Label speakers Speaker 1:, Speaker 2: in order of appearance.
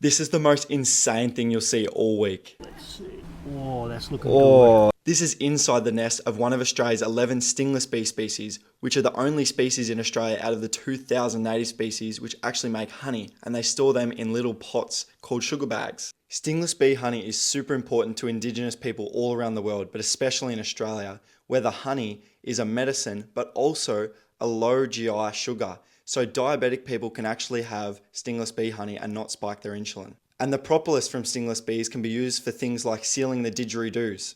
Speaker 1: This is the most insane thing you'll see all week.
Speaker 2: Let's see. Oh, that's looking good.
Speaker 1: This is inside the nest of one of Australia's 11 stingless bee species, which are the only species in Australia out of the 2,000 native species which actually make honey, and they store them in little pots called sugarbags. Stingless bee honey is super important to Indigenous people all around the world, but especially in Australia, where the honey is a medicine but also a low GI sugar, so diabetic people can actually have stingless bee honey and not spike their insulin. And the propolis from stingless bees can be used for things like sealing the didgeridoos.